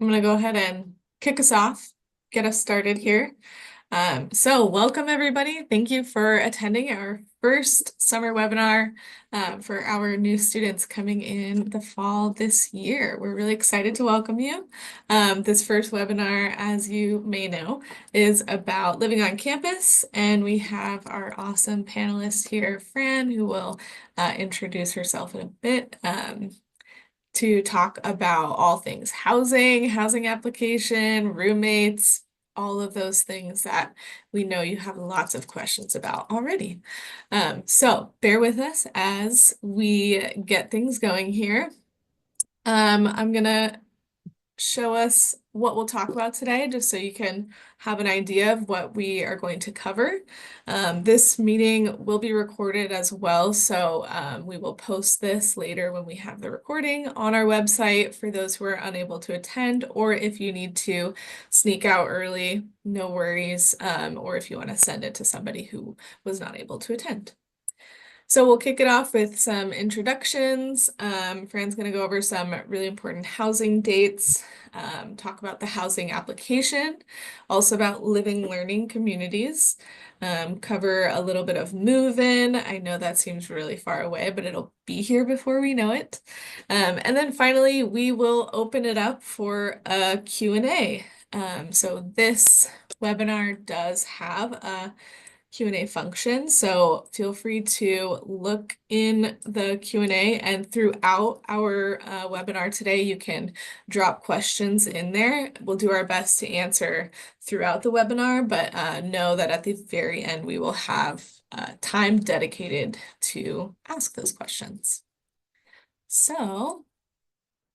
I'm going to go ahead and kick us off, get us started here. So welcome everybody. Thank you for attending our first summer webinar for our new students coming in the fall this year. We're really excited to welcome you. This first webinar, as you may know, is about living on campus, and we have our awesome panelist here, Fran, who will introduce herself in a bit. To talk about all things housing application, roommates, all of those things that we know you have lots of questions about already. So bear with us as we get things going here. I'm gonna show us what we'll talk about today, just so you can have an idea of what we are going to cover. This meeting will be recorded as well, so we will post this later when we have the recording on our website for those who are unable to attend, or if you need to sneak out early, no worries, or if you want to send it to somebody who was not able to attend. So we'll kick it off with some introductions. Fran's going to go over some really important housing dates, talk about the housing application, also about living learning communities, cover a little bit of move-in. I know that seems really far away, but it'll be here before we know it. And then finally, we will open it up for a Q&A. So this webinar does have a Q&A function, so feel free to look in the Q&A, and throughout our webinar today you can drop questions in there. We'll do our best to answer throughout the webinar, but know that at the very end we will have time dedicated to ask those questions. So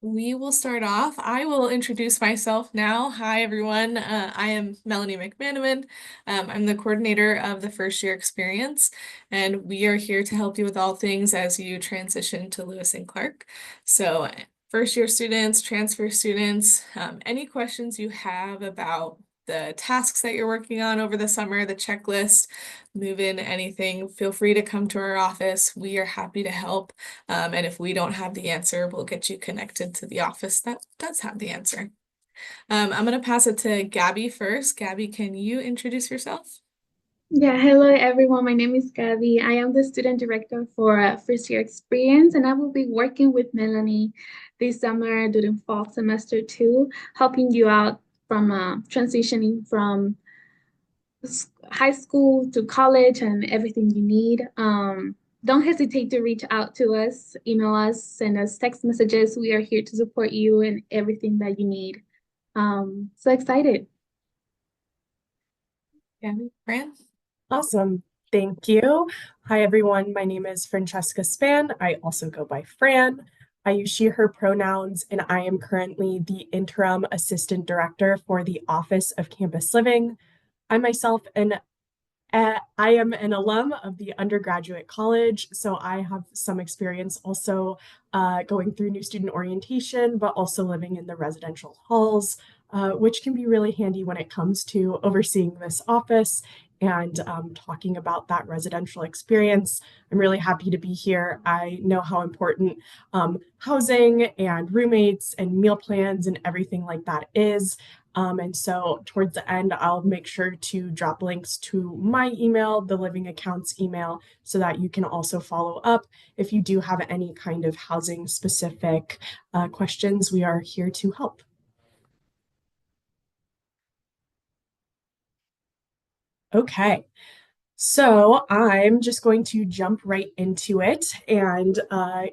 we will start off. I will introduce myself now. Hi, everyone. I am Melanie McManaman. I'm the coordinator of the first year experience, and we are here to help you with all things as you transition to Lewis and Clark. So first year students, transfer students, any questions you have about the tasks that you're working on over the summer, the checklist, move in anything, feel free to come to our office. We are happy to help. And if we don't have the answer, we'll get you connected to the office that does have the answer. I'm going to pass it to Gabby first. Gabby, can you introduce yourself? Yeah, hello everyone. My name is Gabby. I am the student director for First Year Experience, and I will be working with Melanie this summer during fall semester 2, helping you out from transitioning from high school to college and everything you need. Don't hesitate to reach out to us, email us, send us text messages. We are here to support you in everything that you need. So excited. Gabby, Fran? Awesome. Thank you. Hi, everyone. My name is Francesca Span. I also go by Fran. I use she, her pronouns, and I am currently the interim assistant director for the Office of Campus Living. I myself I am an alum of the undergraduate college, so I have some experience also going through new student orientation, but also living in the residential halls, which can be really handy when it comes to overseeing this office and talking about that residential experience. I'm really happy to be here. I know how important housing and roommates and meal plans and everything like that is. And so towards the end, I'll make sure to drop links to my email, the Living Accounts email, so that you can also follow up. If you do have any kind of housing specific questions, we are here to help. Okay. So I'm just going to jump right into it and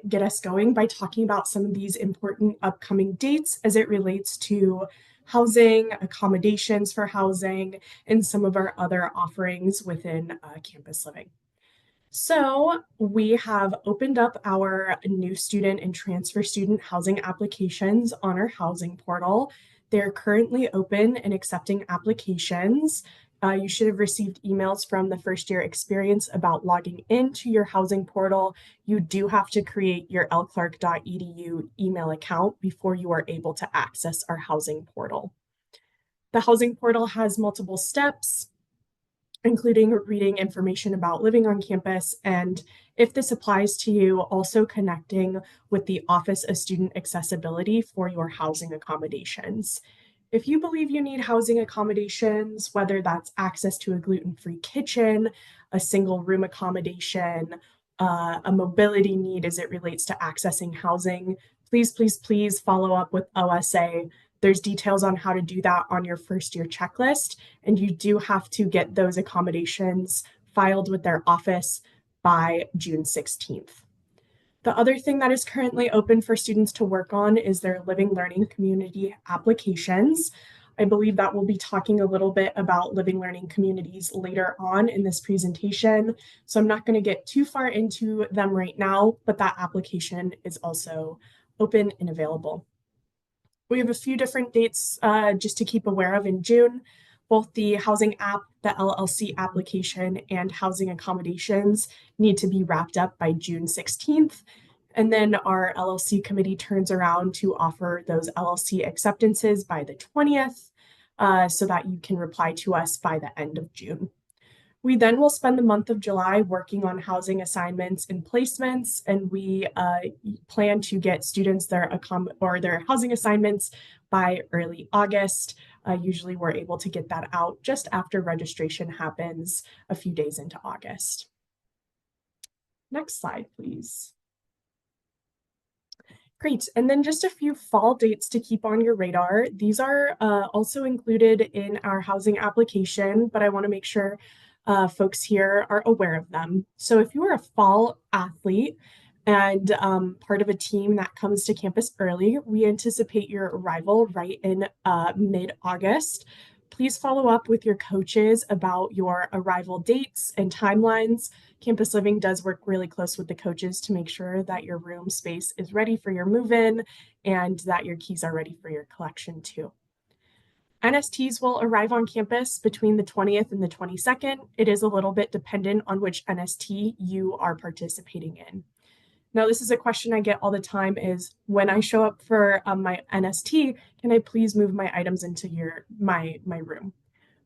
get us going by talking about some of these important upcoming dates as it relates to housing, accommodations for housing, and some of our other offerings within campus living. So we have opened up our new student and transfer student housing applications on our housing portal. They're currently open and accepting applications. You should have received emails from the first year experience about logging into your housing portal. You do have to create your lclark.edu email account before you are able to access our housing portal. The housing portal has multiple steps. including reading information about living on campus, and if this applies to you, also connecting with the Office of Student Accessibility for your housing accommodations. If you believe you need housing accommodations, whether that's access to a gluten-free kitchen, a single room accommodation, a mobility need as it relates to accessing housing, please, please, please follow up with OSA. There's details on how to do that on your first year checklist, and you do have to get those accommodations filed with their office by June 16th. The other thing that is currently open for students to work on is their living learning community applications. I believe that we'll be talking a little bit about living learning communities later on in this presentation. So I'm not going to get too far into them right now, but that application is also open and available. We have a few different dates just to keep aware of in June. Both the housing app, the LLC application, and housing accommodations need to be wrapped up by June 16th. And then our LLC committee turns around to offer those LLC acceptances by the 20th so that you can reply to us by the end of June. We then will spend the month of July working on housing assignments and placements, and we plan to get students their housing assignments by early August. Usually we're able to get that out just after registration happens a few days into August. Next slide, please. Great, and then just a few fall dates to keep on your radar. These are also included in our housing application, but I want to make sure folks here are aware of them. So if you are a fall athlete and part of a team that comes to campus early, we anticipate your arrival right in mid-August. Please follow up with your coaches about your arrival dates and timelines. Campus Living does work really close with the coaches to make sure that your room space is ready for your move-in and that your keys are ready for your collection too. NSTs will arrive on campus between the 20th and the 22nd. It is a little bit dependent on which NST you are participating in. Now, this is a question I get all the time is, when I show up for my NST, can I please move my items into my room?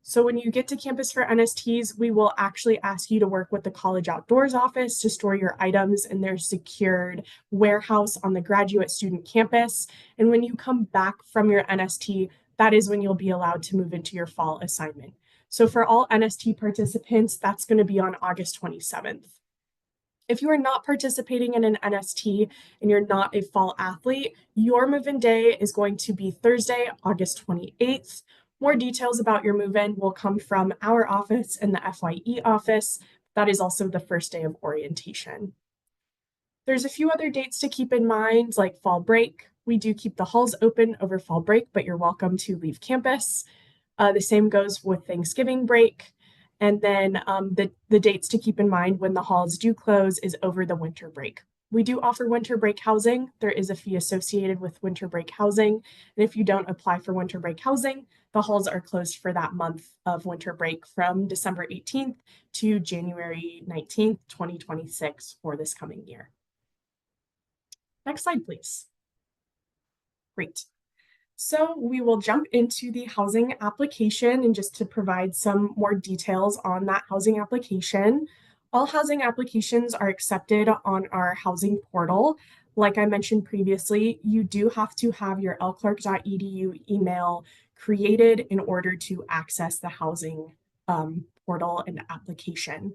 So when you get to campus for NSTs, we will actually ask you to work with the College Outdoors office to store your items in their secured warehouse on the graduate student campus. And when you come back from your NST, that is when you'll be allowed to move into your fall assignment. So for all NST participants, that's going to be on August 27th. If you are not participating in an NST and you're not a fall athlete, your move-in day is going to be Thursday, August 28th. More details about your move-in will come from our office and the FYE office. That is also the first day of orientation. There's a few other dates to keep in mind, like fall break. We do keep the halls open over fall break, but you're welcome to leave campus. The same goes with Thanksgiving break. And then the dates to keep in mind when the halls do close is over the winter break. We do offer winter break housing. There is a fee associated with winter break housing. And if you don't apply for winter break housing, the halls are closed for that month of winter break from December 18th to January 19th, 2026 for this coming year. Next slide, please. Great. So we will jump into the housing application, and just to provide some more details on that housing application. All housing applications are accepted on our housing portal. Like I mentioned previously, you do have to have your lclark.edu email created in order to access the housing portal and application.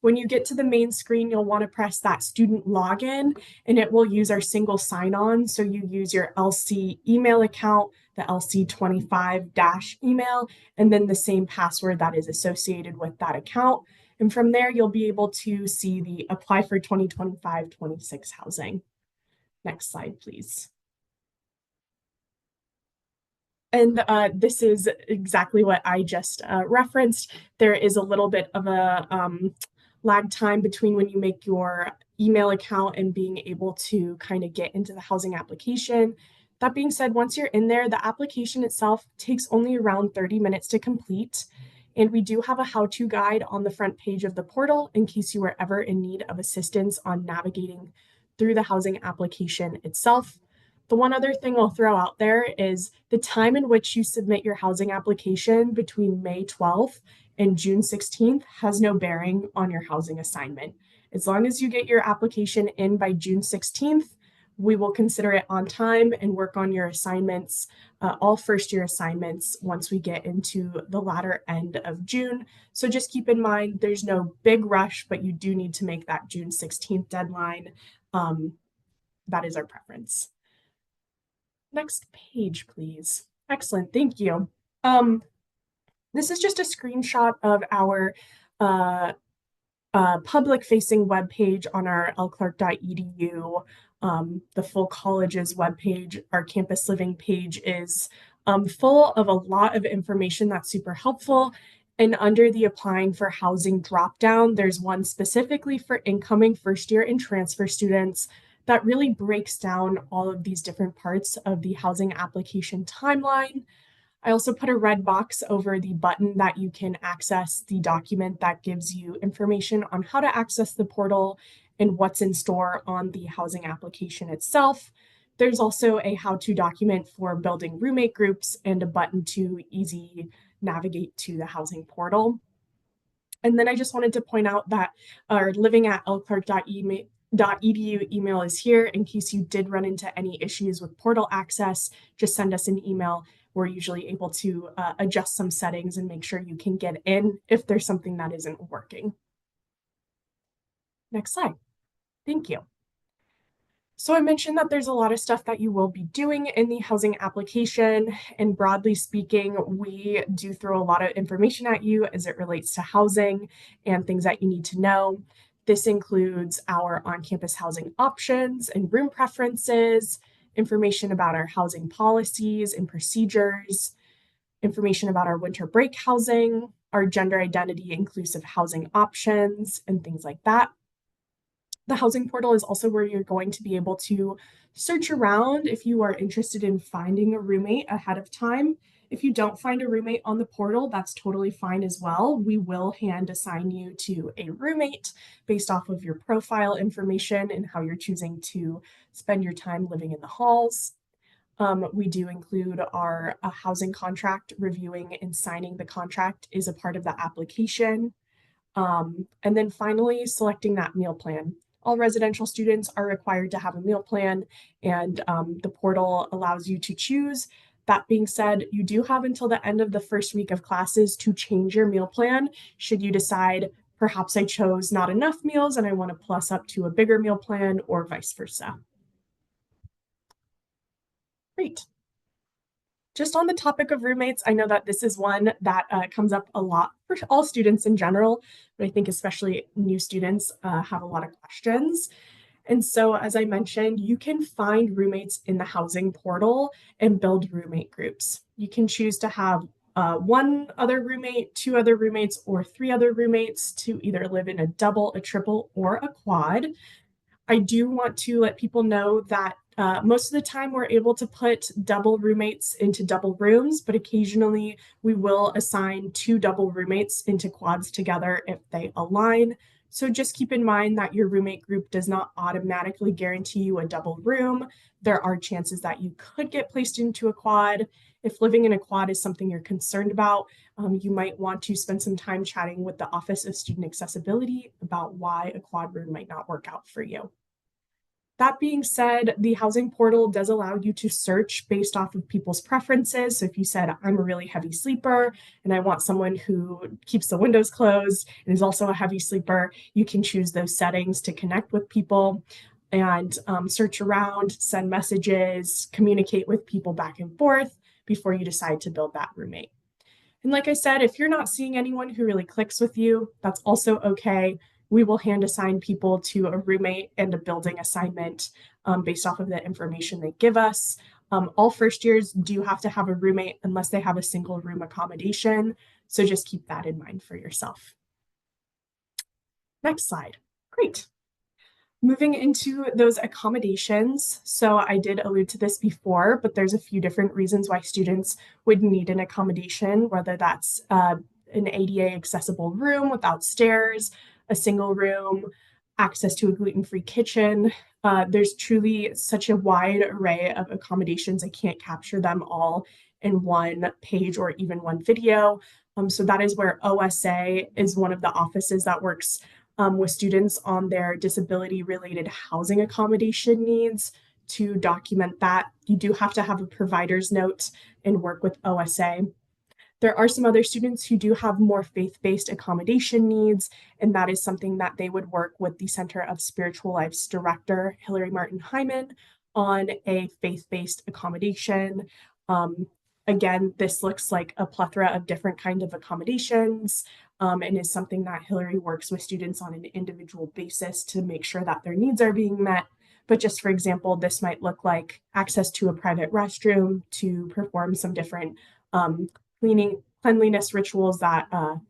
When you get to the main screen, you'll want to press that student login, and it will use our single sign-on. So you use your LC email account, the LC25- email, and then the same password that is associated with that account. And from there, you'll be able to see the apply for 2025-26 housing. Next slide, please. And this is exactly what I just referenced. There is a little bit of a lag time between when you make your email account and being able to kind of get into the housing application. That being said, once you're in there, the application itself takes only around 30 minutes to complete. And we do have a how-to guide on the front page of the portal in case you are ever in need of assistance on navigating through the housing application itself. The one other thing I'll throw out there is the time in which you submit your housing application between May 12th and June 16th has no bearing on your housing assignment. As long as you get your application in by June 16th, we will consider it on time and work on your assignments, all first year assignments, once we get into the latter end of June. So just keep in mind, there's no big rush, but you do need to make that June 16th deadline. That is our preference. Next page, please. Excellent, thank you. This is just a screenshot of our public-facing webpage on our lclark.edu. The full college's webpage, our campus living page is full of a lot of information that's super helpful. And under the applying for housing dropdown, there's one specifically for incoming first year and transfer students that really breaks down all of these different parts of the housing application timeline. I also put a red box over the button that you can access the document that gives you information on how to access the portal and what's in store on the housing application itself. There's also a how-to document for building roommate groups and a button to easy navigate to the housing portal. And then I just wanted to point out that our living@lclark.edu email is here in case you did run into any issues with portal access. Just send us an email. We're usually able to adjust some settings and make sure you can get in if there's something that isn't working. Next slide. Thank you. So I mentioned that there's a lot of stuff that you will be doing in the housing application, and broadly speaking, we do throw a lot of information at you as it relates to housing and things that you need to know. This includes our on-campus housing options and room preferences, information about our housing policies and procedures, information about our winter break housing, our gender identity inclusive housing options, and things like that. The housing portal is also where you're going to be able to search around if you are interested in finding a roommate ahead of time. If you don't find a roommate on the portal, that's totally fine as well. We will hand assign you to a roommate based off of your profile information and how you're choosing to spend your time living in the halls. We do include our housing contract. Reviewing and signing the contract is a part of the application. And then finally, selecting that meal plan. All residential students are required to have a meal plan, and the portal allows you to choose. That being said, you do have until the end of the first week of classes to change your meal plan should you decide, perhaps I chose not enough meals and I want to plus up to a bigger meal plan, or vice versa. Great. Just on the topic of roommates, I know that this is one that comes up a lot for all students in general, but I think especially new students have a lot of questions. And so, as I mentioned, you can find roommates in the housing portal and build roommate groups. You can choose to have one other roommate, two other roommates, or three other roommates to either live in a double, a triple, or a quad. I do want to let people know that most of the time we're able to put double roommates into double rooms, but occasionally we will assign two double roommates into quads together if they align. So just keep in mind that your roommate group does not automatically guarantee you a double room. There are chances that you could get placed into a quad. If living in a quad is something you're concerned about, you might want to spend some time chatting with the Office of Student Accessibility about why a quad room might not work out for you. That being said, the housing portal does allow you to search based off of people's preferences. So if you said, I'm a really heavy sleeper and I want someone who keeps the windows closed and is also a heavy sleeper, you can choose those settings to connect with people and search around, send messages, communicate with people back and forth before you decide to build that roommate. And like I said, if you're not seeing anyone who really clicks with you, that's also okay. We will hand assign people to a roommate and a building assignment based off of the information they give us. All first years do have to have a roommate unless they have a single room accommodation. So just keep that in mind for yourself. Next slide. Great. Moving into those accommodations. So I did allude to this before, but there's a few different reasons why students would need an accommodation, whether that's an ADA accessible room without stairs, a single room, access to a gluten-free kitchen. There's truly such a wide array of accommodations. I can't capture them all in one page or even one video. So that is where OSA is one of the offices that works with students on their disability-related housing accommodation needs. To document that, you do have to have a provider's note and work with OSA. There are some other students who do have more faith-based accommodation needs, and that is something that they would work with the Center of Spiritual Life's director, Hillary Martin Hyman, on a faith-based accommodation. Again, this looks like a plethora of different kinds of accommodations, and is something that Hillary works with students on an individual basis to make sure that their needs are being met. But just for example, this might look like access to a private restroom to perform some different cleanliness rituals that are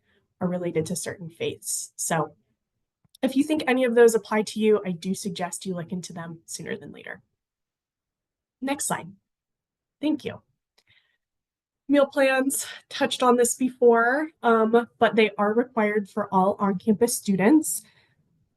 related to certain faiths. So if you think any of those apply to you, I do suggest you look into them sooner than later. Next slide. Thank you. Meal plans, touched on this before, but they are required for all on-campus students.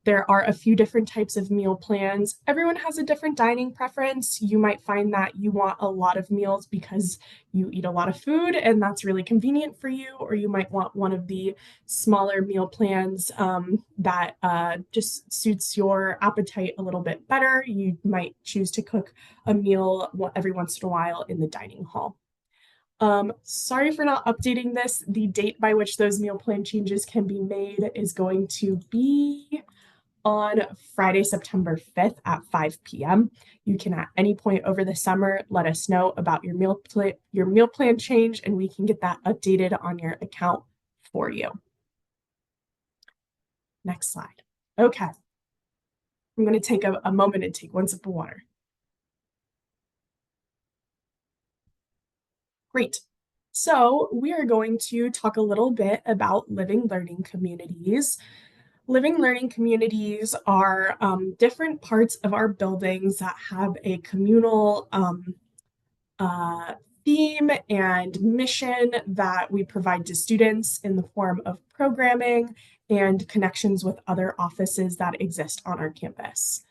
There are a few different types of meal plans. Everyone has a different dining preference. You might find that you want a lot of meals because you eat a lot of food and that's really convenient for you, or you might want one of the smaller meal plans that just suits your appetite a little bit better. You might choose to cook a meal every once in a while in the dining hall. Sorry for not updating this. The date by which those meal plan changes can be made is going to be on Friday, September 5th at 5 p.m. You can at any point over the summer let us know about your meal plan change, and we can get that updated on your account for you. Next slide. Okay. I'm going to take a moment and take one sip of water. Great. So we are going to talk a little bit about living learning communities. Living learning communities are different parts of our buildings that have a communal theme and mission that we provide to students in the form of programming and connections with other offices that exist on our campus.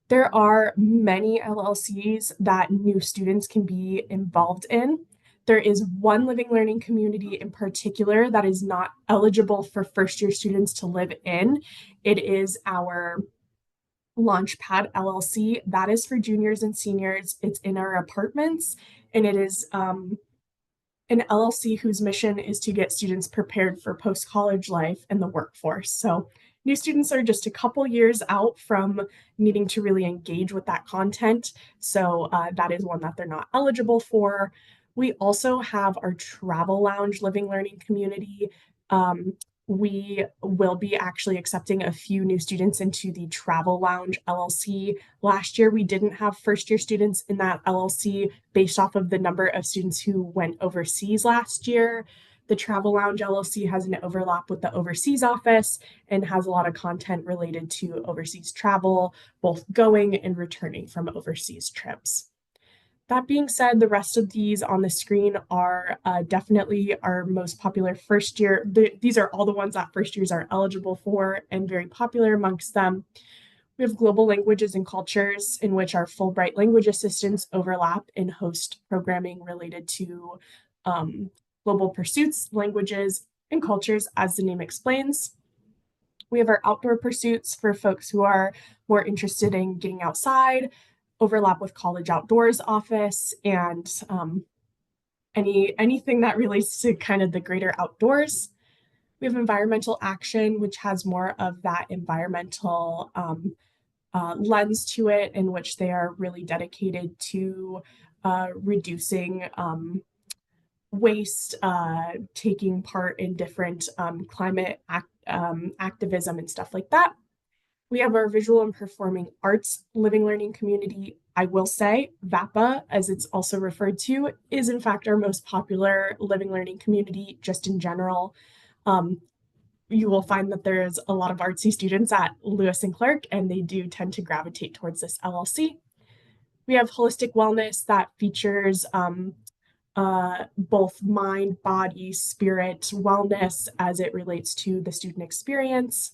There are many LLCs that new students can be involved in. There is one living learning community in particular that is not eligible for first-year students to live in. It is our Launchpad LLC. That is for juniors and seniors. It's in our apartments, and it is an LLC whose mission is to get students prepared for post-college life and the workforce. So new students are just a couple years out from needing to really engage with that content. So that is one that they're not eligible for. We also have our Travel Lounge Living Learning Community. We will be actually accepting a few new students into the Travel Lounge LLC. Last year, we didn't have first-year students in that LLC based off of the number of students who went overseas last year. The Travel Lounge LLC has an overlap with the overseas office and has a lot of content related to overseas travel, both going and returning from overseas trips. That being said, the rest of these on the screen are definitely our most popular first year. These are all the ones that first years are eligible for and very popular amongst them. We have global languages and cultures, in which our Fulbright language assistants overlap and host programming related to global pursuits, languages, and cultures, as the name explains. We have our outdoor pursuits for folks who are more interested in getting outside, overlap with College Outdoors office, and anything that relates to kind of the greater outdoors. We have environmental action, which has more of that environmental lens to it, in which they are really dedicated to reducing waste, taking part in different climate activism and stuff like that. We have our visual and performing arts living learning community. I will say VAPA, as it's also referred to, is in fact our most popular living learning community just in general. You will find that there's a lot of artsy students at Lewis and Clark, and they do tend to gravitate towards this LLC. We have holistic wellness that features both mind, body, spirit wellness as it relates to the student experience.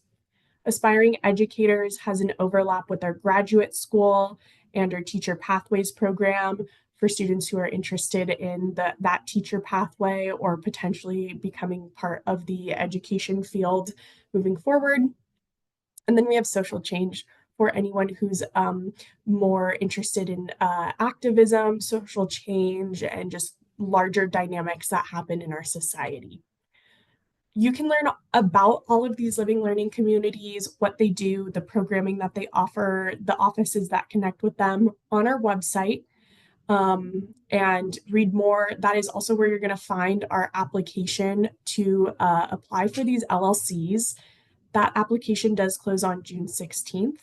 Aspiring Educators has an overlap with our graduate school and our Teacher Pathways program for students who are interested in that teacher pathway or potentially becoming part of the education field moving forward. And then we have social change for anyone who's more interested in activism, social change, and just larger dynamics that happen in our society. You can learn about all of these living learning communities, what they do, the programming that they offer, the offices that connect with them on our website, and read more. That is also where you're going to find our application to apply for these LLCs. That application does close on June 16th.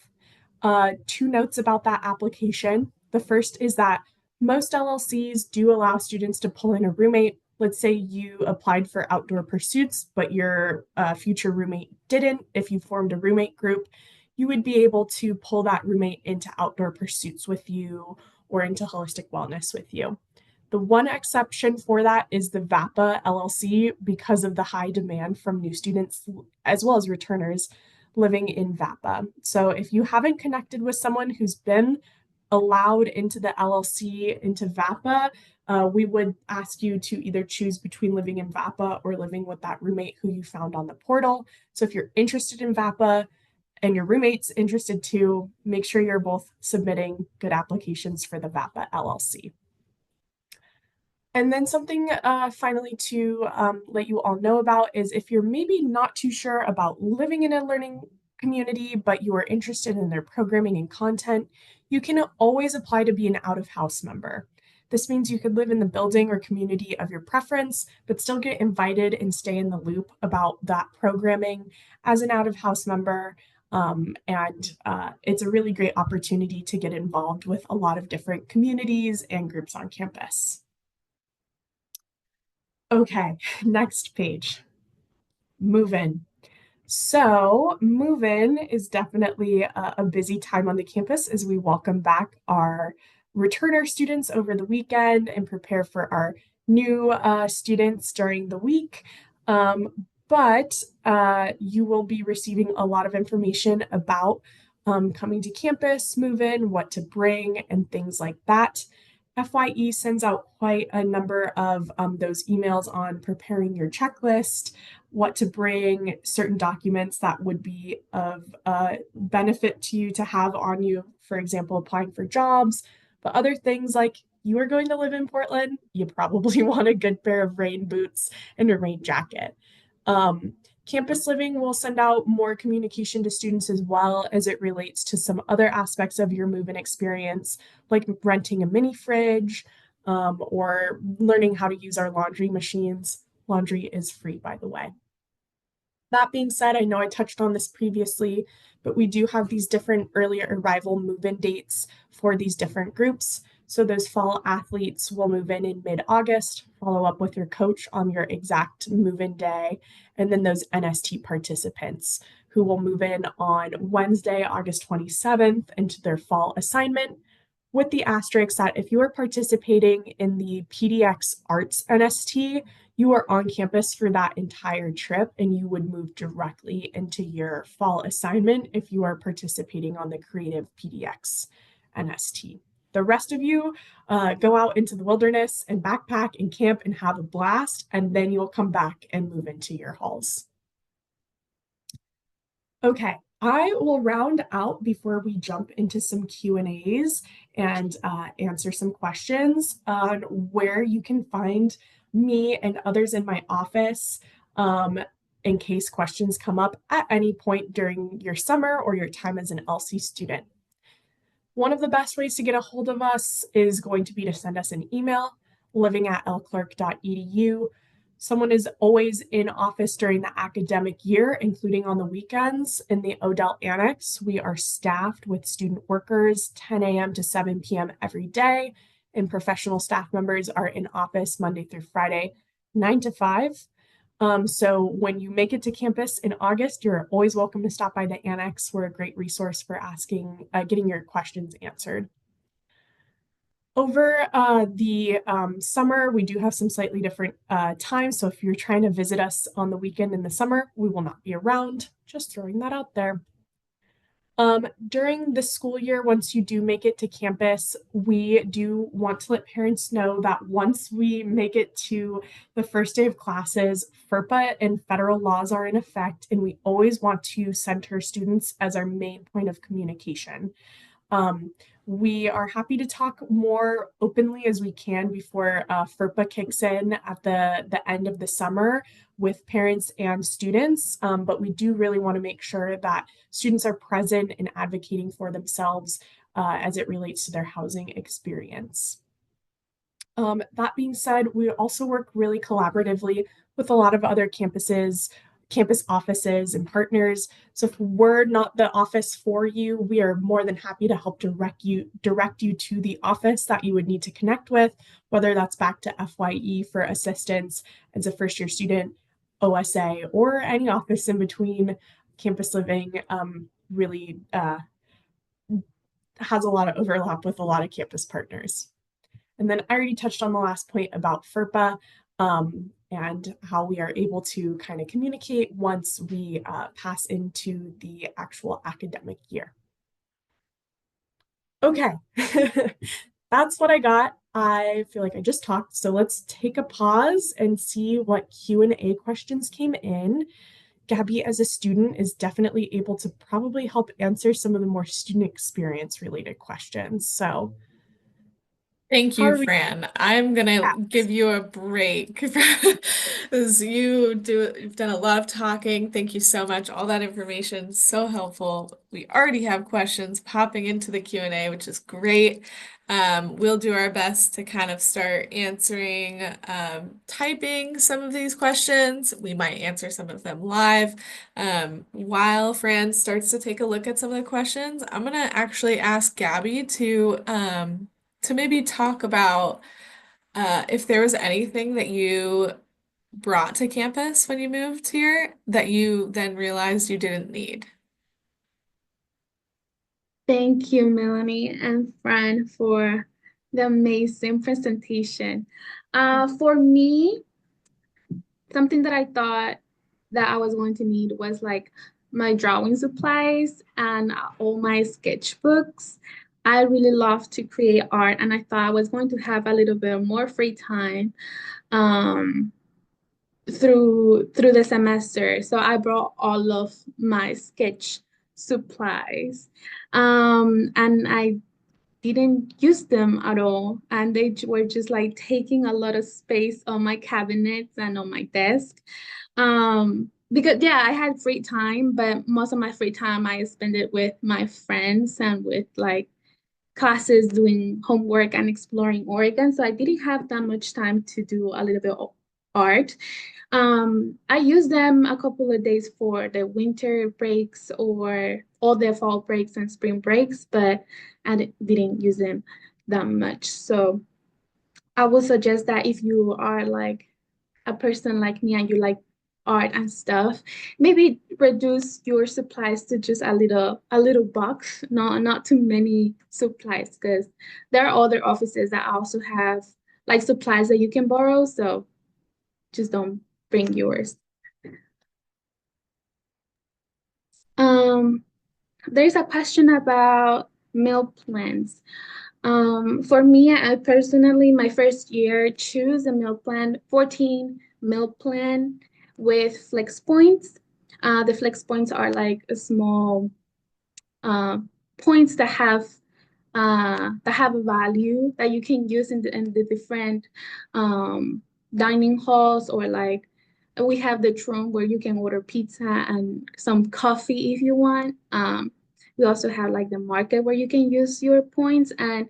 Two notes about that application. The first is that most LLCs do allow students to pull in a roommate. Let's say you applied for outdoor pursuits, but your future roommate didn't. If you formed a roommate group, you would be able to pull that roommate into outdoor pursuits with you or into holistic wellness with you. The one exception for that is the VAPA LLC because of the high demand from new students as well as returners living in VAPA. So if you haven't connected with someone who's been allowed into the LLC, into VAPA, we would ask you to either choose between living in VAPA or living with that roommate who you found on the portal. So if you're interested in VAPA and your roommate's interested too, make sure you're both submitting good applications for the VAPA LLC. And then something finally to let you all know about is if you're maybe not too sure about living in a learning community, but you are interested in their programming and content, you can always apply to be an out-of-house member. This means you could live in the building or community of your preference, but still get invited and stay in the loop about that programming as an out-of-house member. It's a really great opportunity to get involved with a lot of different communities and groups on campus. Okay, next page. Move-in. So move-in is definitely a busy time on the campus as we welcome back our returner students over the weekend and prepare for our new students during the week. But you will be receiving a lot of information about coming to campus, move-in, what to bring, and things like that. FYE sends out quite a number of those emails on preparing your checklist, what to bring, certain documents that would be of benefit to you to have on you, for example, applying for jobs, but other things like you are going to live in Portland, you probably want a good pair of rain boots and a rain jacket. Campus living will send out more communication to students as well as it relates to some other aspects of your move-in experience, like renting a mini fridge or learning how to use our laundry machines. Laundry is free, by the way. That being said, I know I touched on this previously, but we do have these different earlier arrival move-in dates for these different groups. So those fall athletes will move in mid-August, follow up with your coach on your exact move-in day, and then those NST participants who will move in on Wednesday, August 27th into their fall assignment, with the asterisk that if you are participating in the PDX Arts NST, you are on campus for that entire trip and you would move directly into your fall assignment if you are participating on the Creative PDX NST. The rest of you go out into the wilderness and backpack and camp and have a blast, and then you'll come back and move into your halls. Okay, I will round out before we jump into some Q&As and answer some questions on where you can find me and others in my office in case questions come up at any point during your summer or your time as an LC student. One of the best ways to get a hold of us is going to be to send us an email, living@lclerc.edu. Someone is always in office during the academic year, including on the weekends. In the Odell Annex, we are staffed with student workers 10 a.m. to 7 p.m. every day, and professional staff members are in office Monday through Friday, 9 to 5. So when you make it to campus in August, you're always welcome to stop by the Annex. We're a great resource for getting your questions answered. Over the summer, we do have some slightly different times. So if you're trying to visit us on the weekend in the summer, we will not be around. Just throwing that out there. During the school year, once you do make it to campus, we do want to let parents know that once we make it to the first day of classes, FERPA and federal laws are in effect, and we always want to center students as our main point of communication. Um, we are happy to talk more openly as we can before FERPA kicks in at the end of the summer with parents and students, but we do really want to make sure that students are present and advocating for themselves as it relates to their housing experience. That being said, we also work really collaboratively with a lot of other campuses, campus offices, and partners. So if we're not the office for you, we are more than happy to help direct you to the office that you would need to connect with, whether that's back to FYE for assistance as a first year student, OSA, or any office in between. Campus living really has a lot of overlap with a lot of campus partners. And then I already touched on the last point about FERPA and how we are able to kind of communicate once we pass into the actual academic year. Okay, that's what I got. I feel like I just talked, so let's take a pause and see what Q&A questions came in. Gabby, as a student, is definitely able to probably help answer some of the more student experience related questions. So Thank how you, are we Fran. I'm gonna at? give you a break because you've done a lot of talking. Thank you so much. All that information so helpful. We already have questions popping into the Q&A, which is great. We'll do our best to kind of start answering, typing some of these questions. We might answer some of them live. While Fran starts to take a look at some of the questions, I'm gonna actually ask Gabby to maybe talk about if there was anything that you brought to campus when you moved here that you then realized you didn't need. Thank you, Melanie and Fran, for the amazing presentation. For me, something that I thought that I was going to need was like my drawing supplies and all my sketchbooks. I really love to create art, and I thought I was going to have a little bit more free time um, through the semester. So I brought all of my sketch supplies, and I didn't use them at all, and they were just like taking a lot of space on my cabinets and on my desk. Because yeah, I had free time, but most of my free time I spent it with my friends and with like classes doing homework and exploring Oregon. So I didn't have that much time to do a little bit of art. I used them a couple of days for the winter breaks or all the fall breaks and spring breaks, but I didn't use them that much. So I would suggest that if you are like a person like me and you like art and stuff, maybe reduce your supplies to just a little box, not too many supplies, because there are other offices that also have like supplies that you can borrow. So just don't bring yours. Um, there's a question about meal plans. For me, I personally, my first year, choose a meal plan, 14 meal plan with flex points. The flex points are like a small uh, points that have a value that you can use in the different um, dining halls, or like we have the room where you can order pizza and some coffee if you want. We also have like the market where you can use your points, and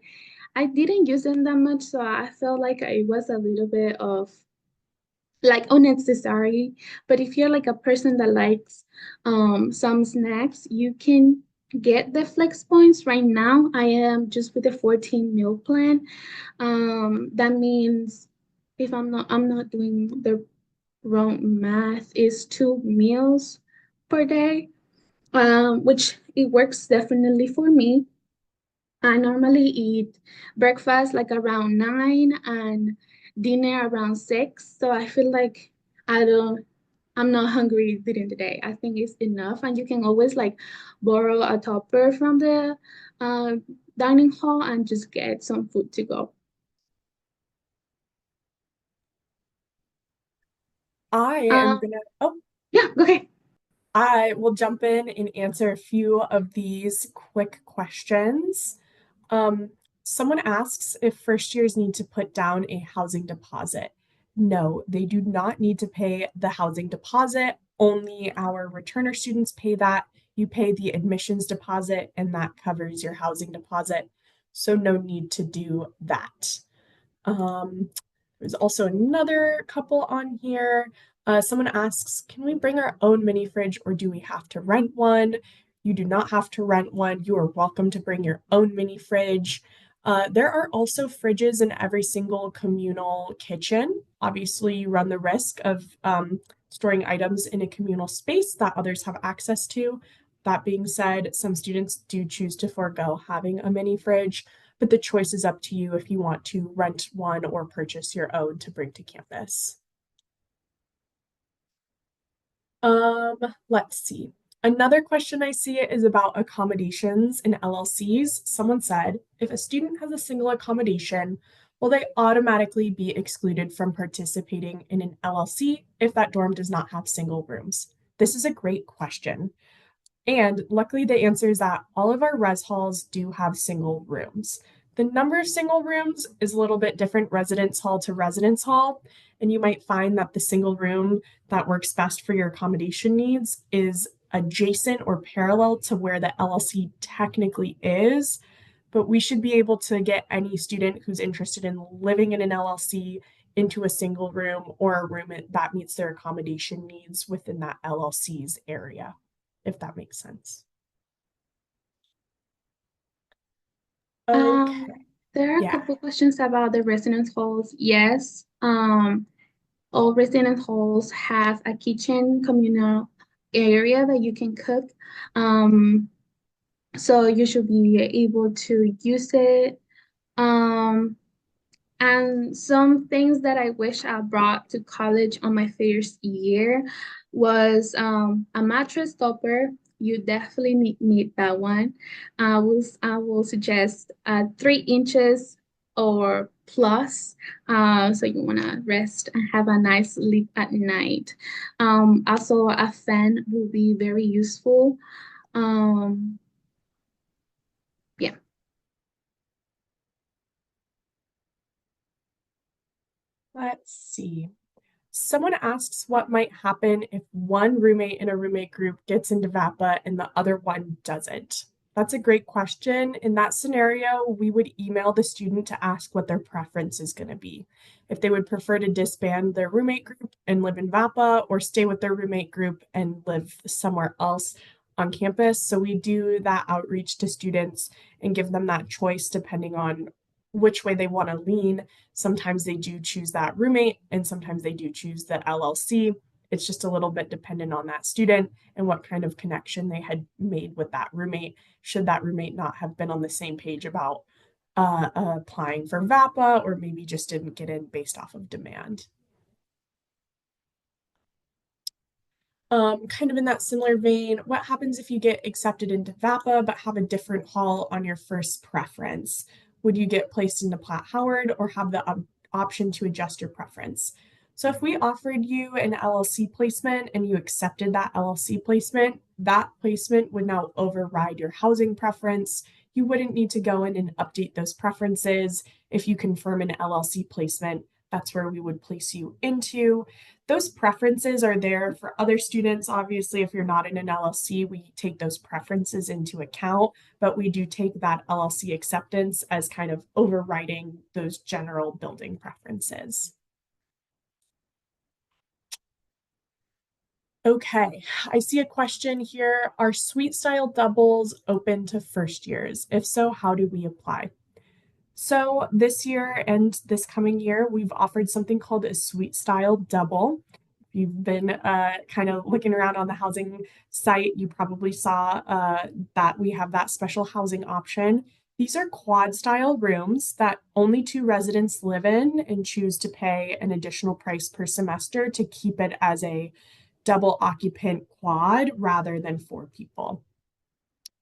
I didn't use them that much, so I felt like it was a little bit of like unnecessary. But if you're like a person that likes some snacks, you can get the flex points. Right now I am just with the 14 meal plan. That means, if I'm not doing the wrong math, is 2 meals per day, which it works definitely for me. I normally eat breakfast like around 9 and dinner around 6. So I feel like I don't I'm not hungry during the day. I think it's enough, and you can always like borrow a topper from the uh, dining hall and just get some food to go. I am Um, gonna, oh, yeah, okay. I will jump in and answer a few of these quick questions. Um, Someone asks if first years need to put down a housing deposit. No, they do not need to pay the housing deposit. Only our returner students pay that. You pay the admissions deposit, and that covers your housing deposit. So, no need to do that. Um, there's also another couple on here. Someone asks, can we bring our own mini fridge or do we have to rent one? You do not have to rent one. You are welcome to bring your own mini fridge. There are also fridges in every single communal kitchen. Obviously, you run the risk of storing items in a communal space that others have access to. That being said, some students do choose to forego having a mini fridge, but the choice is up to you if you want to rent one or purchase your own to bring to campus. Let's see. Another question I see is about accommodations in LLCs. Someone said, if a student has a single accommodation, will they automatically be excluded from participating in an LLC if that dorm does not have single rooms? This is a great question. And luckily, the answer is that all of our res halls do have single rooms. The number of single rooms is a little bit different residence hall to residence hall. And you might find that the single room that works best for your accommodation needs is adjacent or parallel to where the LLC technically is. But we should be able to get any student who's interested in living in an LLC into a single room or a room that meets their accommodation needs within that LLC's area, if that makes sense. Um, Okay. there are a Yeah. couple questions about the residence halls. Yes, all residence halls have a kitchen communal area that you can cook. Um, so you should be able to use it. Um, And some things that I wish I brought to college on my first year was a mattress topper. You definitely need that one. I will suggest 3 inches or plus. So you want to rest and have a nice sleep at night. Also, a fan will be very useful. Um, yeah. Let's see. Someone asks what might happen if one roommate in a roommate group gets into VAPA and the other one doesn't. That's a great question. In that scenario, we would email the student to ask what their preference is going to be. If they would prefer to disband their roommate group and live in VAPA or stay with their roommate group and live somewhere else on campus. So we do that outreach to students and give them that choice depending on which way they want to lean. Sometimes they do choose that roommate and sometimes they do choose the LLC. It's just a little bit dependent on that student and what kind of connection they had made with that roommate. Should that roommate not have been on the same page about applying for VAPA or maybe just didn't get in based off of demand. Kind of in that similar vein, what happens if you get accepted into VAPA but have a different hall on your first preference? Would you get placed into Platt Howard or have the option to adjust your preference? So if we offered you an LLC placement and you accepted that LLC placement, that placement would now override your housing preference. You wouldn't need to go in and update those preferences. If you confirm an LLC placement, that's where we would place you into. Those preferences are there for other students. Obviously, if you're not in an LLC, we take those preferences into account, but we do take that LLC acceptance as kind of overriding those general building preferences. Okay, I see a question here. Are suite style doubles open to first years? If so, how do we apply? So this year and this coming year, we've offered something called a suite style double. If you've been kind of looking around on the housing site, you probably saw that we have that special housing option. These are quad style rooms that only two residents live in and choose to pay an additional price per semester to keep it as a double occupant quad rather than 4 people.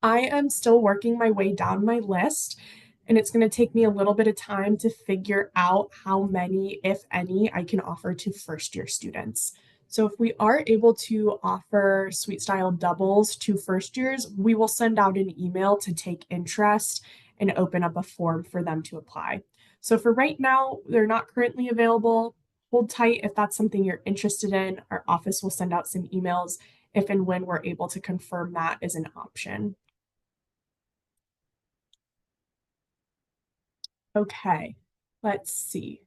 I am still working my way down my list, and it's going to take me a little bit of time to figure out how many, if any, I can offer to first year students. So if we are able to offer suite style doubles to first years, we will send out an email to take interest and open up a form for them to apply. So for right now, they're not currently available. Hold tight if that's something you're interested in. Our office will send out some emails if and when we're able to confirm that is an option. Okay, let's see.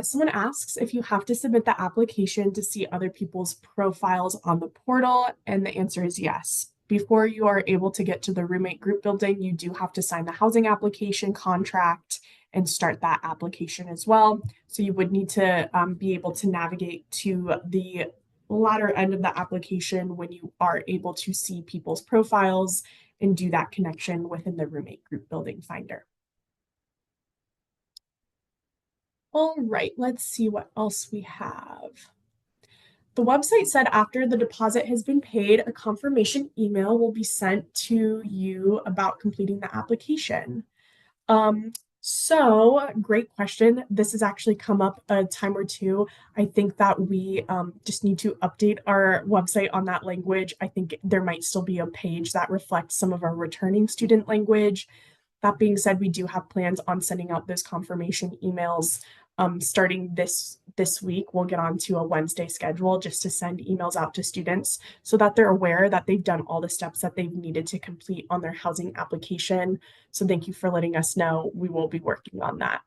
Someone asks if you have to submit the application to see other people's profiles on the portal, and the answer is yes. Before you are able to get to the roommate group building, you do have to sign the housing application contract and start that application as well. So you would need to be able to navigate to the latter end of the application when you are able to see people's profiles and do that connection within the roommate group building finder. All right, let's see what else we have. The website said after the deposit has been paid, a confirmation email will be sent to you about completing the application. So great question. This has actually come up a time or two. I think that we just need to update our website on that language. I think there might still be a page that reflects some of our returning student language. That being said, we do have plans on sending out those confirmation emails starting this week. We'll get on to a Wednesday schedule just to send emails out to students so that they're aware that they've done all the steps that they've needed to complete on their housing application. So thank you for letting us know. We will be working on that.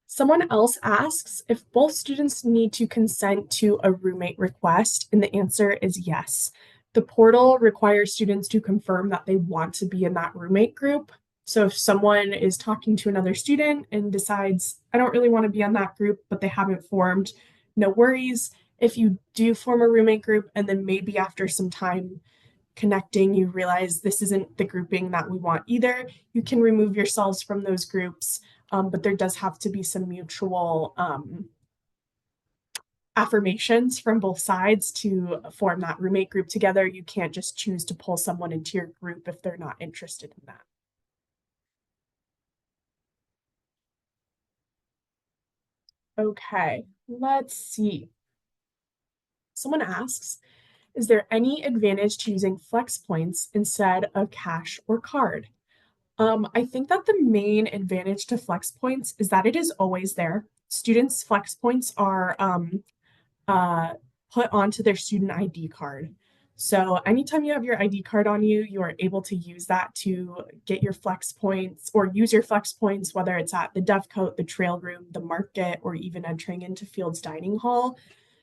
Someone else asks if both students need to consent to a roommate request, and the answer is yes. The portal requires students to confirm that they want to be in that roommate group. So if someone is talking to another student and decides, I don't really want to be on that group, but they haven't formed, no worries. If you do form a roommate group and then maybe after some time connecting, you realize this isn't the grouping that we want either, you can remove yourselves from those groups. But there does have to be some mutual affirmations from both sides to form that roommate group together. You can't just choose to pull someone into your group if they're not interested in that. Okay, let's see. Someone asks, is there any advantage to using flex points instead of cash or card? I think that the main advantage to flex points is that it is always there. Students' flex points are uh, put onto their student ID card. So anytime you have your ID card on you, you are able to use that to get your flex points or use your flex points, whether it's at the Dev Coat, the Trail Room, the Market, or even entering into Fields Dining Hall.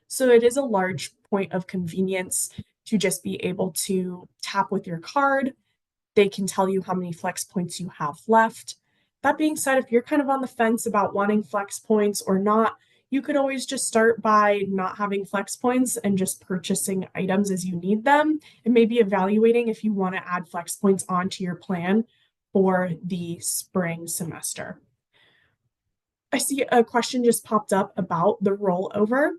So it is a large point of convenience to just be able to tap with your card. They can tell you how many flex points you have left. That being said, if you're kind of on the fence about wanting flex points or not, you could always just start by not having flex points and just purchasing items as you need them, and maybe evaluating if you want to add flex points onto your plan for the spring semester. I see a question just popped up about the rollover.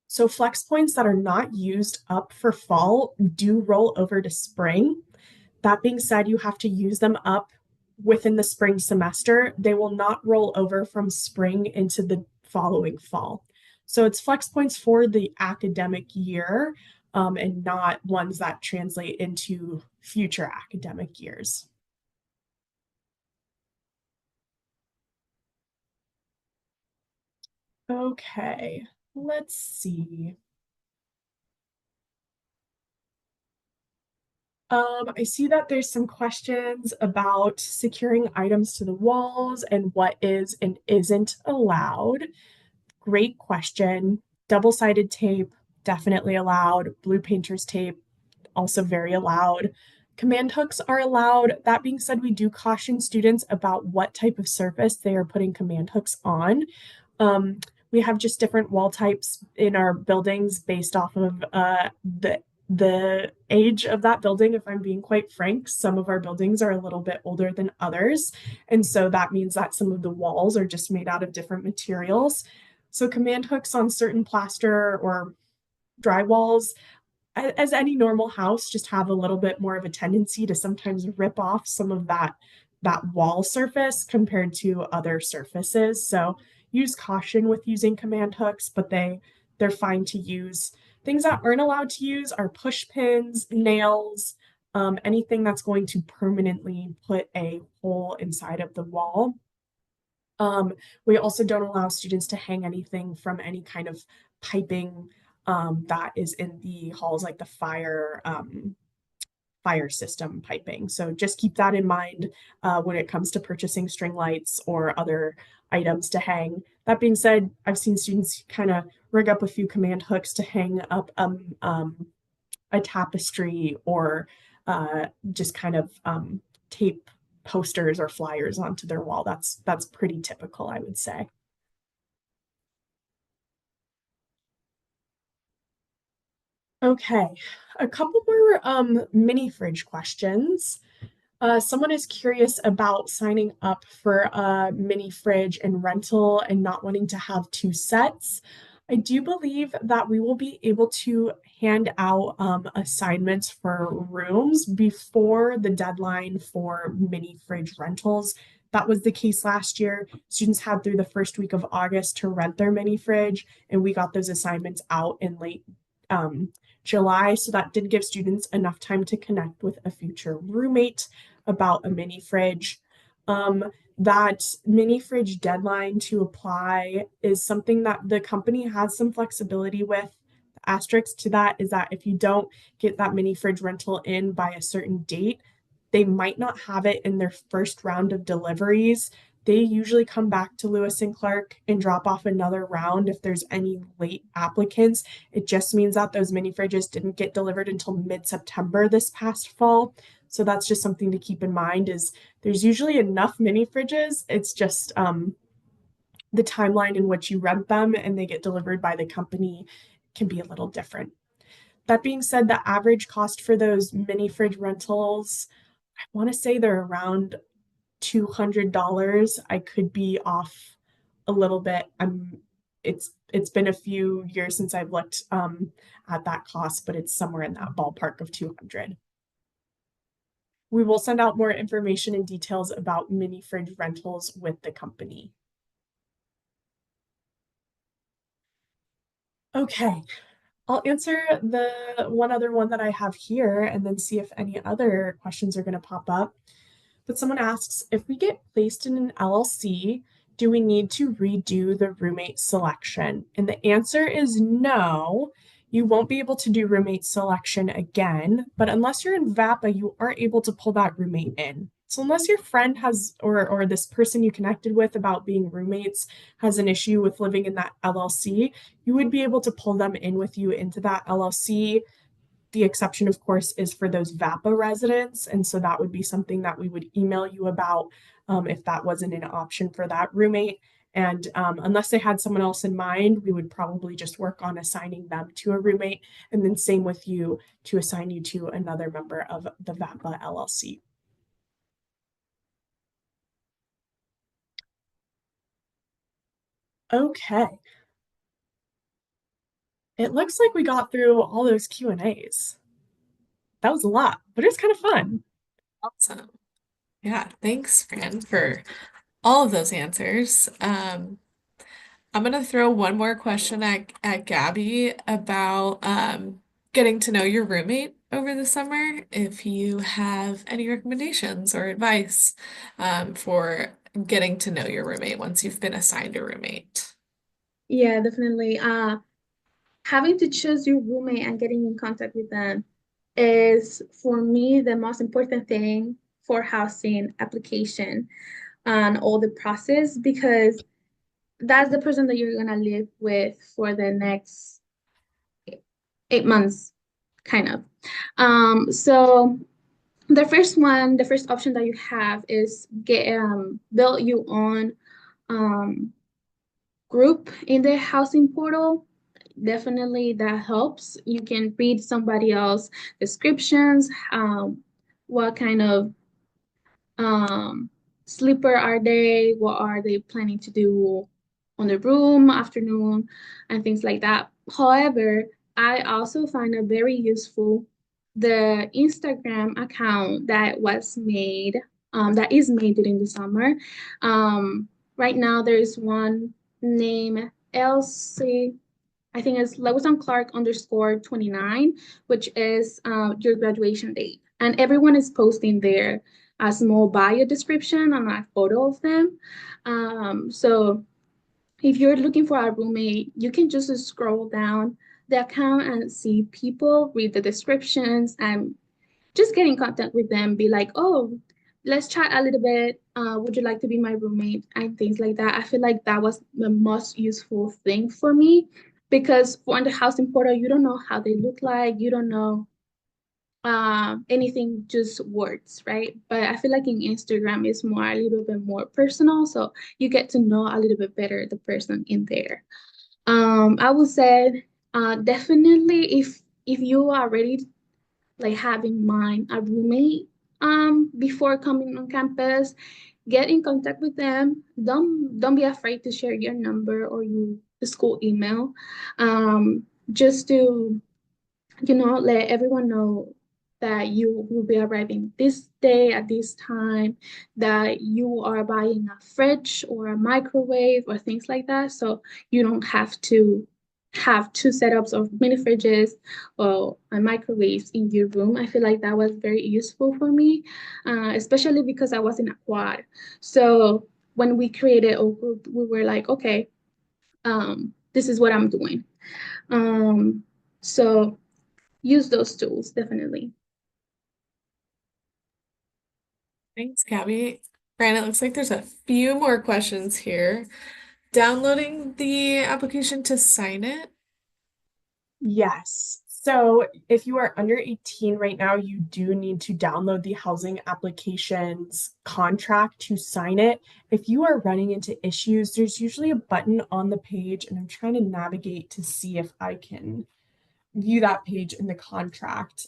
So flex points that are not used up for fall do roll over to spring. That being said, you have to use them up within the spring semester. They will not roll over from spring into the following fall. So it's flex points for the academic year and not ones that translate into future academic years. Okay, let's see. I see that there's some questions about securing items to the walls and what is and isn't allowed. Great question. Double-sided tape, definitely allowed. Blue painter's tape, also very allowed. Command hooks are allowed. That being said, we do caution students about what type of surface they are putting command hooks on. We have just different wall types in our buildings based off of the the age of that building, if I'm being quite frank. Some of our buildings are a little bit older than others. And so that means that some of the walls are just made out of different materials. So command hooks on certain plaster or drywalls, as any normal house, just have a little bit more of a tendency to sometimes rip off some of that wall surface compared to other surfaces. So use caution with using command hooks, but they're fine to use. Things that aren't allowed to use are push pins, nails, anything that's going to permanently put a hole inside of the wall. We also don't allow students to hang anything from any kind of piping that is in the halls, like the fire system piping. So just keep that in mind when it comes to purchasing string lights or other items to hang. That being said, I've seen students kind of rig up a few command hooks to hang up a tapestry or just kind of tape posters or flyers onto their wall. That's pretty typical, I would say. Okay, a couple more mini fridge questions. Someone is curious about signing up for a mini fridge and rental and not wanting to have two sets. I do believe that we will be able to hand out assignments for rooms before the deadline for mini fridge rentals. That was the case last year. Students had through the first week of August to rent their mini fridge, and we got those assignments out in late July. So that did give students enough time to connect with a future roommate about a mini fridge. That mini fridge deadline to apply is something that the company has some flexibility with. The asterisk to that is that if you don't get that mini fridge rental in by a certain date, they might not have it in their first round of deliveries. They usually come back to Lewis and Clark and drop off another round if there's any late applicants. It just means that those mini fridges didn't get delivered until mid-September this past fall. So that's just something to keep in mind is there's usually enough mini fridges. It's just the timeline in which you rent them and they get delivered by the company can be a little different. That being said, the average cost for those mini fridge rentals, I want to say they're around $200. I could be off a little bit. It's been a few years since I've looked at that cost, but it's somewhere in that ballpark of 200. We will send out more information and details about mini fridge rentals with the company. Okay, I'll answer the one other one that I have here and then see if any other questions are going to pop up. But someone asks, if we get placed in an LLC, do we need to redo the roommate selection? And the answer is no. You won't be able to do roommate selection again, but unless you're in VAPA, you are able to pull that roommate in. So unless your friend has, or this person you connected with about being roommates has an issue with living in that LLC, you would be able to pull them in with you into that LLC. The exception, of course, is for those VAPA residents. And so that would be something that we would email you about if that wasn't an option for that roommate. And unless they had someone else in mind, we would probably just work on assigning them to a roommate. And then same with you to assign you to another member of the VAPA LLC. Okay. It looks like we got through all those Q&As. That was a lot, but it's kind of fun. Awesome. Yeah, thanks, Fran, for all of those answers. I'm gonna throw one more question at Gabby about getting to know your roommate over the summer. If you have any recommendations or advice for getting to know your roommate once you've been assigned a roommate. Yeah, definitely. Having to choose your roommate and getting in contact with them is for me the most important thing for housing application and all the process because that's the person that you're gonna live with for the next 8 months, kind of. So the first option that you have is get build your own group in the housing portal. definitely that helps. You can read somebody else descriptions, what kind of um, sleeper are they, what are they planning to do on the room, afternoon, and things like that. However, I also find it very useful the Instagram account that is made during the summer. Right now, there is one named Elsie, I think it's Lewison Clark underscore 29, which is your graduation date. And everyone is posting there a small bio description and a photo of them. So if you're looking for a roommate, you can just scroll down the account and see people, read the descriptions, and just get in contact with them, be like, oh, let's chat a little bit. Would you like to be my roommate? And things like that. I feel like that was the most useful thing for me because on the housing portal, you don't know how they look like, you don't know anything, just words, right? But I feel like in Instagram it's more a little bit more personal, so you get to know a little bit better the person in there. I would say definitely if you are ready like have in mind a roommate before coming on campus, get in contact with them. Don't be afraid to share your number or you the school email, just to let everyone know that you will be arriving this day at this time, that you are buying a fridge or a microwave or things like that. So you don't have to have two setups of mini fridges or microwaves in your room. I feel like that was very useful for me, especially because I was in a quad. So when we created a group, we were like, okay, this is what I'm doing. So use those tools, definitely. Thanks, Gabby. Fran, it looks like there's a few more questions here. Downloading the application to sign it. Yes. So if you are under 18 right now, you do need to download the housing applications contract to sign it. If you are running into issues, there's usually a button on the page, and I'm trying to navigate to see if I can view that page in the contract.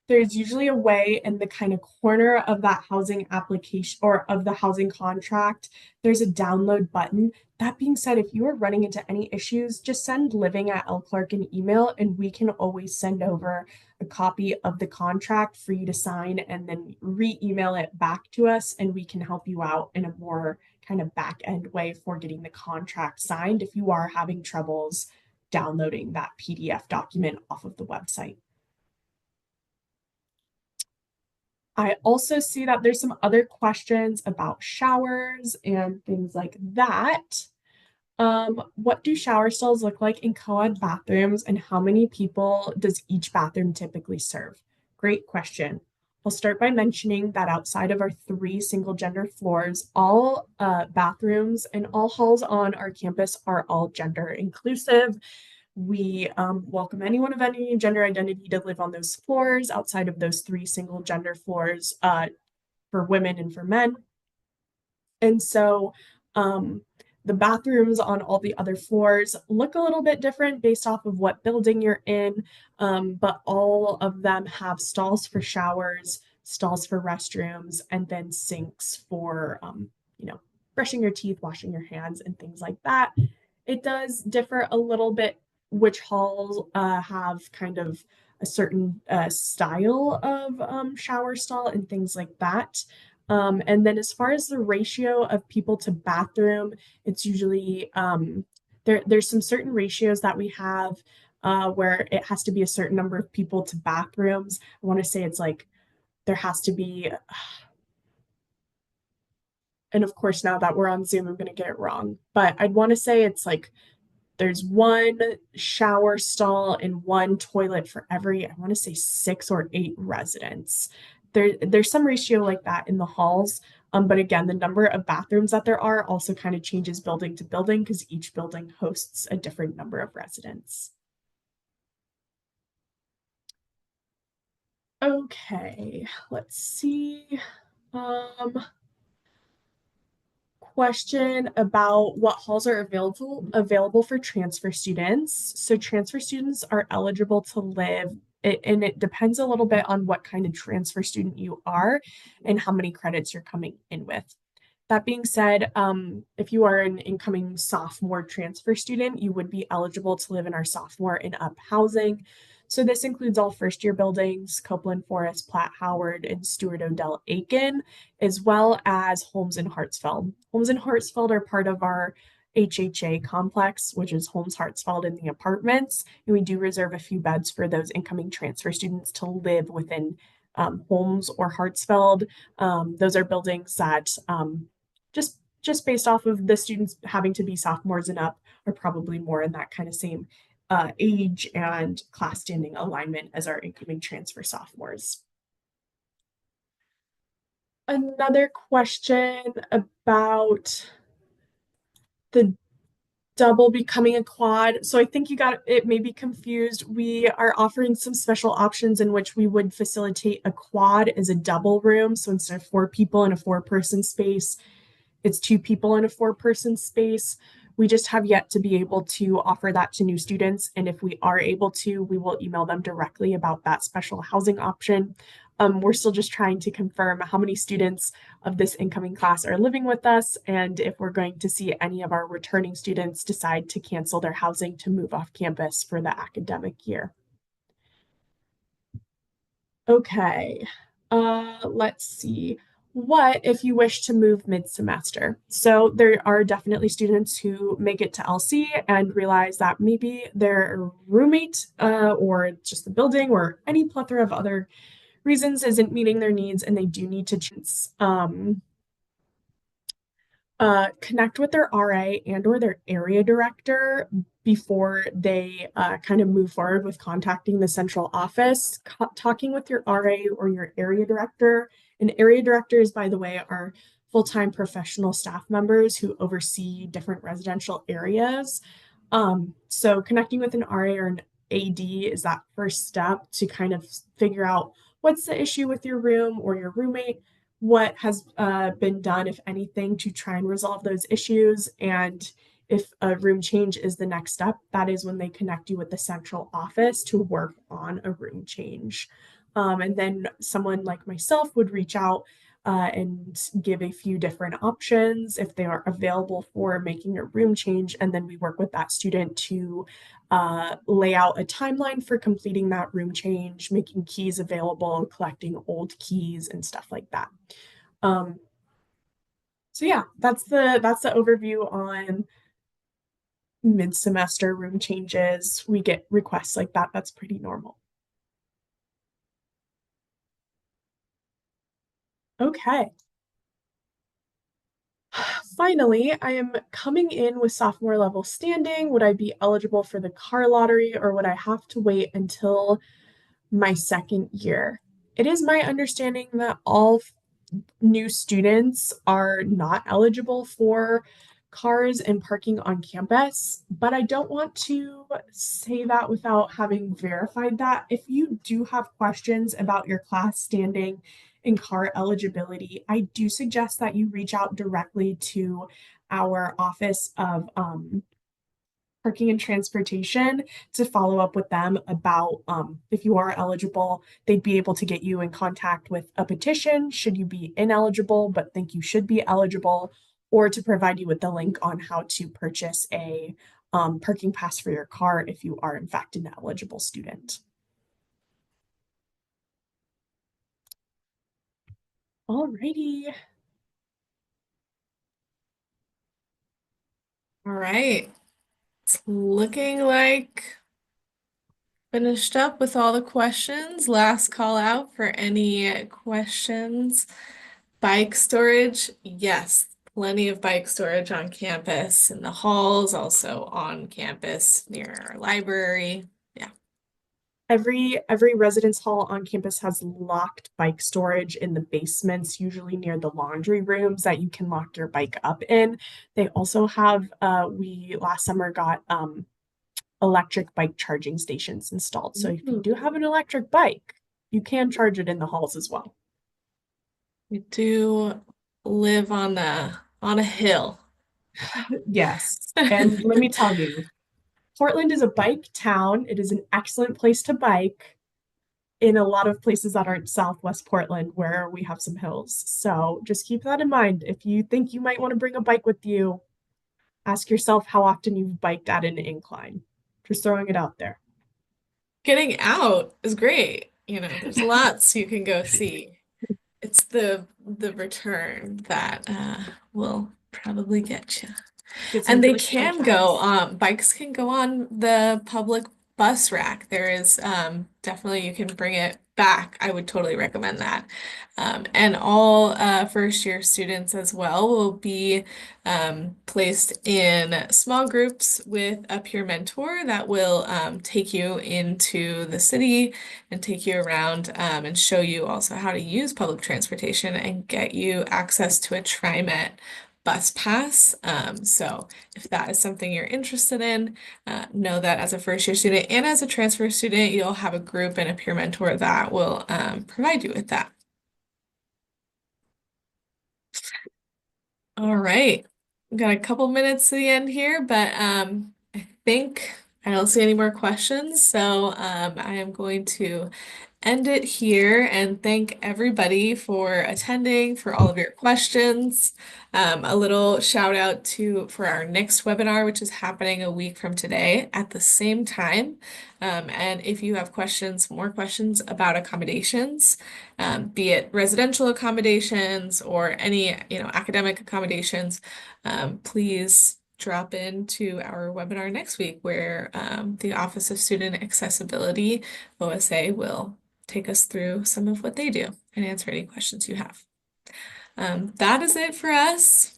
There's usually a way in the kind of corner of that housing application or of the housing contract, there's a download button. That being said, if you are running into any issues, just send living at L Clark an email and we can always send over a copy of the contract for you to sign and then re-email it back to us and we can help you out in a more kind of back end way for getting the contract signed if you are having troubles downloading that PDF document off of the website. I also see that there's some other questions about showers and things like that. What do shower stalls look like in co-ed bathrooms and how many people does each bathroom typically serve? Great question. I'll start by mentioning that outside of our 3 single gender floors, all bathrooms and all halls on our campus are all gender inclusive. We welcome anyone of any gender identity to live on those floors outside of those 3 single gender floors for women and for men. And so the bathrooms on all the other floors look a little bit different based off of what building you're in, but all of them have stalls for showers, stalls for restrooms, and then sinks for, brushing your teeth, washing your hands, and things like that. It does differ a little bit which halls have kind of a certain style of shower stall and things like that. And then as far as the ratio of people to bathroom, it's usually there's some certain ratios that we have where it has to be a certain number of people to bathrooms. I want to say it's like there has to be, and of course now that we're on Zoom, I'm going to get it wrong, but I'd want to say it's like there's one shower stall and one toilet for every, I want to say 6 or 8 residents. There's some ratio like that in the halls. But again, the number of bathrooms that there are also kind of changes building to building because each building hosts a different number of residents. Okay, let's see. question about what halls are available for transfer students. So transfer students are eligible to live, and it depends a little bit on what kind of transfer student you are and how many credits you're coming in with. That being said, if you are an incoming sophomore transfer student, you would be eligible to live in our sophomore and up housing. So this includes all first year buildings, Copeland Forest, Platt Howard, and Stuart Odell Aiken, as well as Holmes and Hartsfeld. Holmes and Hartsfeld are part of our HHA complex, which is Holmes Hartsfeld in the apartments. And we do reserve a few beds for those incoming transfer students to live within Holmes or Hartsfeld. Those are buildings that just based off of the students having to be sophomores and up are probably more in that kind of same age and class standing alignment as our incoming transfer sophomores. Another question about the double becoming a quad. So I think you got it maybe confused. We are offering some special options in which we would facilitate a quad as a double room. So instead of 4 people in a 4-person space, it's 2 people in a 4-person space. We just have yet to be able to offer that to new students. And if we are able to, we will email them directly about that special housing option. We're still just trying to confirm how many students of this incoming class are living with us and if we're going to see any of our returning students decide to cancel their housing to move off campus for the academic year. Okay, let's see. What if you wish to move mid-semester? So there are definitely students who make it to LC and realize that maybe their roommate or just the building or any plethora of other reasons isn't meeting their needs and they do need to connect with their RA and or their area director before they kind of move forward with contacting the central office. Talking with your RA or your area director. And area directors, by the way, are full-time professional staff members who oversee different residential areas. So connecting with an RA or an AD is that first step to kind of figure out what's the issue with your room or your roommate, what has been done, if anything, to try and resolve those issues. And if a room change is the next step, that is when they connect you with the central office to work on a room change. And then someone like myself would reach out and give a few different options if they are available for making a room change. And then we work with that student to lay out a timeline for completing that room change, making keys available, collecting old keys and stuff like that. So yeah, that's the overview on mid-semester room changes. We get requests like that. That's pretty normal. Okay. Finally, I am coming in with sophomore level standing. Would I be eligible for the car lottery or would I have to wait until my second year? It is my understanding that all new students are not eligible for cars and parking on campus, but I don't want to say that without having verified that. If you do have questions about your class standing and car eligibility, I do suggest that you reach out directly to our Office of Parking and Transportation to follow up with them about if you are eligible. They'd be able to get you in contact with a petition should you be ineligible but think you should be eligible, or to provide you with the link on how to purchase a parking pass for your car if you are in fact an eligible student. Alrighty. All right. It's looking like finished up with all the questions. Last call out for any questions. Bike storage, yes, plenty of bike storage on campus, in the halls, also on campus near our library. Yeah. Every residence hall on campus has locked bike storage in the basements, usually near the laundry rooms that you can lock your bike up in. They also have we last summer got electric bike charging stations installed. So if you do have an electric bike, you can charge it in the halls as well. We do live on the on a hill. Yes. And let me tell you, Portland is a bike town. It is an excellent place to bike in a lot of places that aren't Southwest Portland where we have some hills. So just keep that in mind. If you think you might want to bring a bike with you, ask yourself how often you've biked at an incline. Just throwing it out there. Getting out is great. There's lots you can go see. It's the return that will probably get you. Get some And they really can go, sunshines. bikes can go on the public bus rack. There is definitely you can bring it back. I would totally recommend that. And all first year students as well will be placed in small groups with a peer mentor that will take you into the city and take you around and show you also how to use public transportation and get you access to a TriMet bus pass. So if that is something you're interested in, know that as a first year student and as a transfer student, you'll have a group and a peer mentor that will provide you with that. All right. We've got a couple minutes to the end here, but I think I don't see any more questions. So I am going to end it here and thank everybody for attending, for all of your questions. A little shout out for our next webinar, which is happening a week from today at the same time. And if you have questions, more questions about accommodations, be it residential accommodations or any, academic accommodations, please drop into our webinar next week where the Office of Student Accessibility, OSA, will take us through some of what they do and answer any questions you have. That is it for us.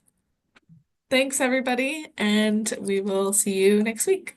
Thanks, everybody, and we will see you next week.